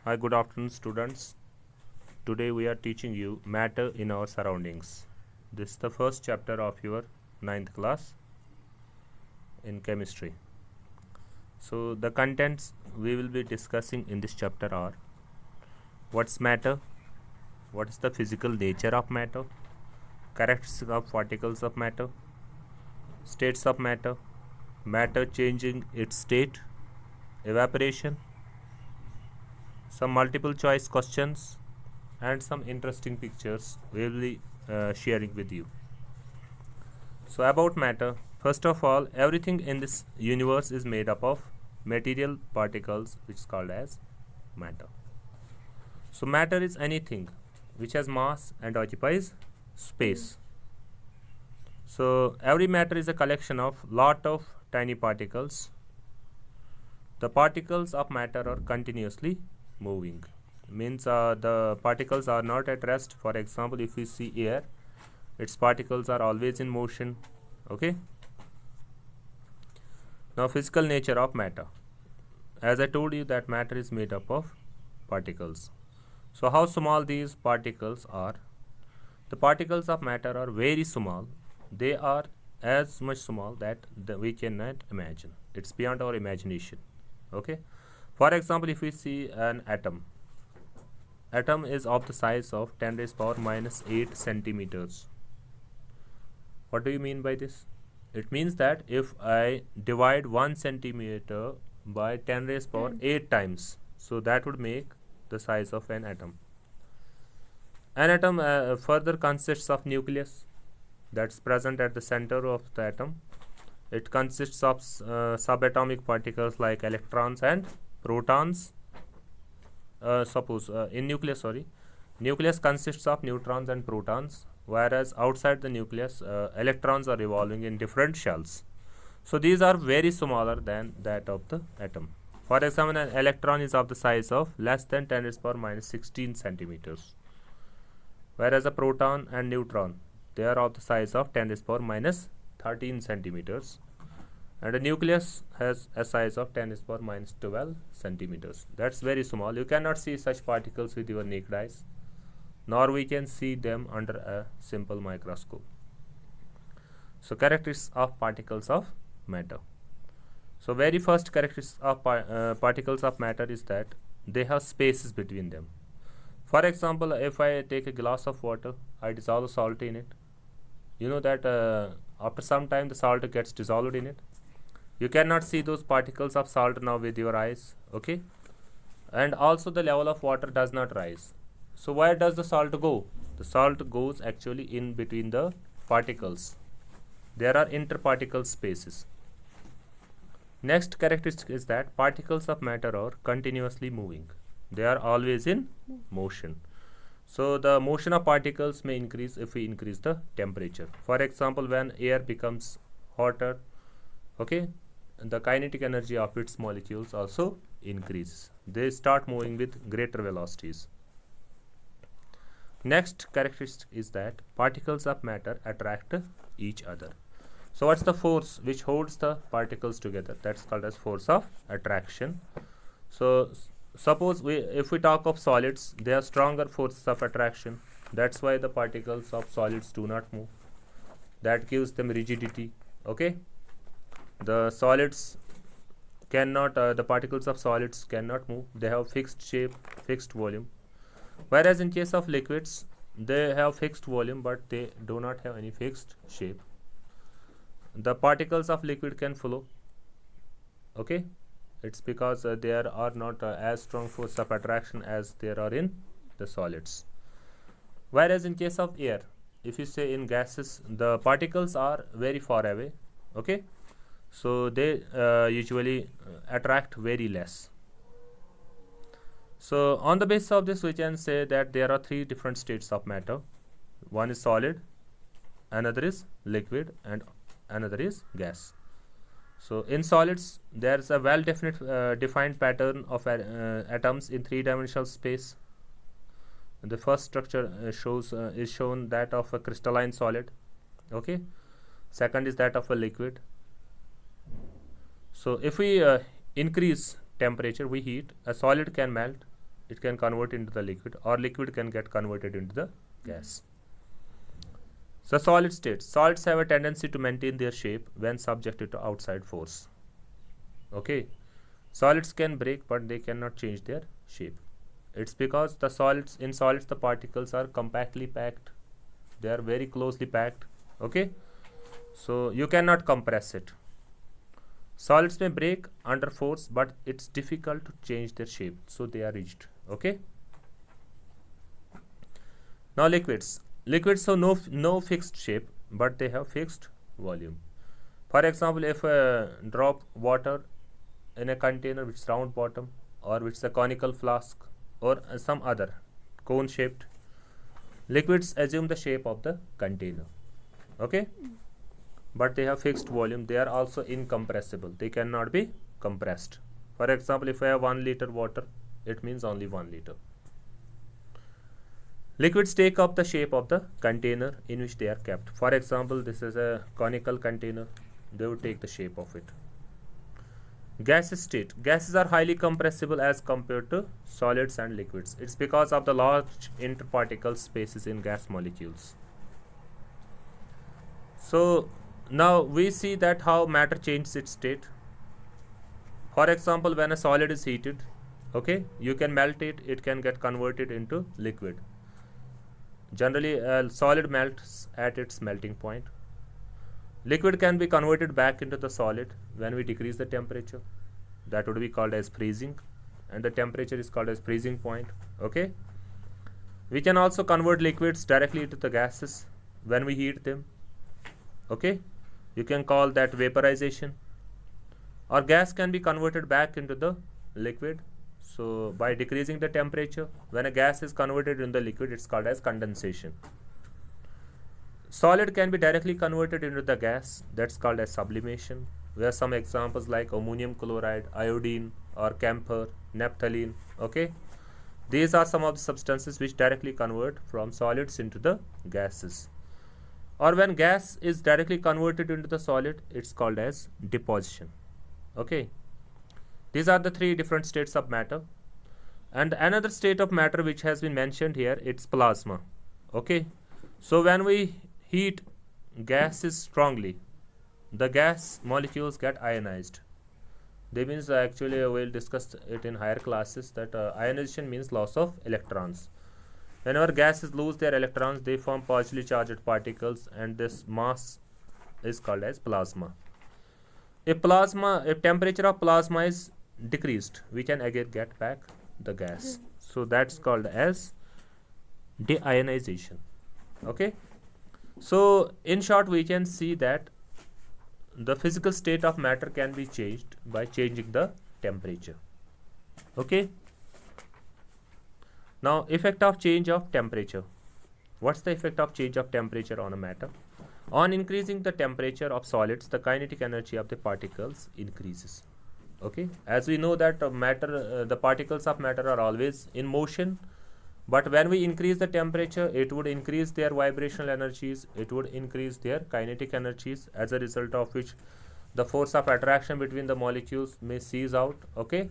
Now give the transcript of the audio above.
Hi, good afternoon, students. Today we are teaching you matter in our surroundings. This is the first chapter of your 9th class in chemistry. So the contents we will be discussing in this chapter are: what's matter, what is the physical nature of matter, characteristics of particles of matter, states of matter, matter changing its state, evaporation, some multiple choice questions, and some interesting pictures we will be sharing with you. So about matter, first of all, everything in this universe is made up of material particles, which is called as matter. So matter is anything which has mass and occupies space. So every matter is a collection of lot of tiny particles. The particles of matter are continuously moving. Means the particles are not at rest. For example, if we see air, its particles are always in motion. Okay. Now physical nature of matter. As I told you that matter is made up of particles. So how small these particles are? The particles of matter are very small. They are as much small that we cannot imagine. It's beyond our imagination. Okay. For example, if we see an atom is of the size of 10 raised power minus 8 centimeters. What do you mean by this? It means that if I divide 1 centimeter by 10 raised power 8 times, so that would make the size of an atom. An atom further consists of nucleus that's present at the center of the atom. It consists of subatomic particles like electrons and protons. Nucleus consists of neutrons and protons, whereas outside the nucleus, electrons are revolving in different shells. So these are very smaller than that of the atom. For example, an electron is of the size of less than 10 raised power minus 16 centimeters, whereas a proton and neutron, they are of the size of 10 raised power minus 13 centimeters. And a nucleus has a size of 10 raised power minus 12 centimeters. That's very small. You cannot see such particles with your naked eyes, nor we can see them under a simple microscope. So characteristics of particles of matter. So very first characteristic of particles of matter is that they have spaces between them. For example, if I take a glass of water, I dissolve salt in it. You know that after some time the salt gets dissolved in it. You cannot see those particles of salt now with your eyes. Okay. And also the level of water does not rise. So where does the salt go? The salt goes actually in between the particles. There are interparticle spaces. Next characteristic is that particles of matter are continuously moving. They are always in motion. So the motion of particles may increase if we increase the temperature. For example, when air becomes hotter, okay, the kinetic energy of its molecules also increases. They start moving with greater velocities. Next characteristic is that particles of matter attract each other. So what's the force which holds the particles together? That's called as force of attraction. So suppose if we talk of solids, they have stronger forces of attraction. That's why the particles of solids do not move. That gives them rigidity. Okay. The solids cannot, the particles of solids cannot move. They have fixed shape, fixed volume. Whereas in case of liquids, they have fixed volume, but they do not have any fixed shape. The particles of liquid can flow. Okay. It's because there are not as strong force of attraction as there are in the solids. Whereas in case of air, if you say in gases, the particles are very far away. Okay. So they usually attract very less. So on the basis of this, we can say that there are three different states of matter. One is solid, another is liquid, and another is gas. So in solids, there is a defined pattern of atoms in three-dimensional space. The first structure is shown that of a crystalline solid. Okay. Second is that of a liquid. So if we increase temperature, we heat, a solid can melt, it can convert into the liquid, or liquid can get converted into the gas. So solid states. Solids have a tendency to maintain their shape when subjected to outside force. Okay. Solids can break, but they cannot change their shape. It's because the solids, in solids, the particles are compactly packed. They are very closely packed. Okay. So you cannot compress it. Solids may break under force, but it's difficult to change their shape. So they are rigid. Okay. Now liquids. Liquids have no fixed shape, but they have fixed volume. For example, if a drop water in a container which is round bottom, or which is a conical flask, or some other cone shaped, liquids assume the shape of the container. Okay. But they have fixed volume. They are also incompressible. They cannot be compressed. For example, if I have 1 liter water, it means only 1 liter. Liquids take up the shape of the container in which they are kept. For example, this is a conical container. They would take the shape of it. Gaseous state. Gases are highly compressible as compared to solids and liquids. It's because of the large interparticle spaces in gas molecules. So now we see that how matter changes its state. For example, when a solid is heated, okay, you can melt it, it can get converted into liquid. Generally, a solid melts at its melting point. Liquid can be converted back into the solid when we decrease the temperature. That would be called as freezing, and the temperature is called as freezing point. Okay. We can also convert liquids directly into the gases when we heat them. Okay. You can call that vaporization. Or gas can be converted back into the liquid. So by decreasing the temperature, when a gas is converted in the liquid, it's called as condensation. Solid can be directly converted into the gas. That's called as sublimation. We have some examples like ammonium chloride, iodine, or camphor, naphthalene. Okay, these are some of the substances which directly convert from solids into the gases. Or when gas is directly converted into the solid, it's called as deposition. Okay. These are the 3 different states of matter. And another state of matter which has been mentioned here, it's plasma. Okay. So when we heat gases strongly, the gas molecules get ionized. They means actually we'll discuss it in higher classes that ionization means loss of electrons. Whenever gases lose their electrons, they form positively charged particles, and this mass is called as plasma. If temperature of plasma is decreased, we can again get back the gas. So that's called as deionization. Okay. So in short, we can see that the physical state of matter can be changed by changing the temperature. Okay. Now effect of change of temperature. What's the effect of change of temperature on a matter? On increasing the temperature of solids, the kinetic energy of the particles increases. Okay, as we know that the particles of matter are always in motion, but when we increase the temperature, it would increase their vibrational energies, it would increase their kinetic energies, as a result of which the force of attraction between the molecules may cease out. Okay,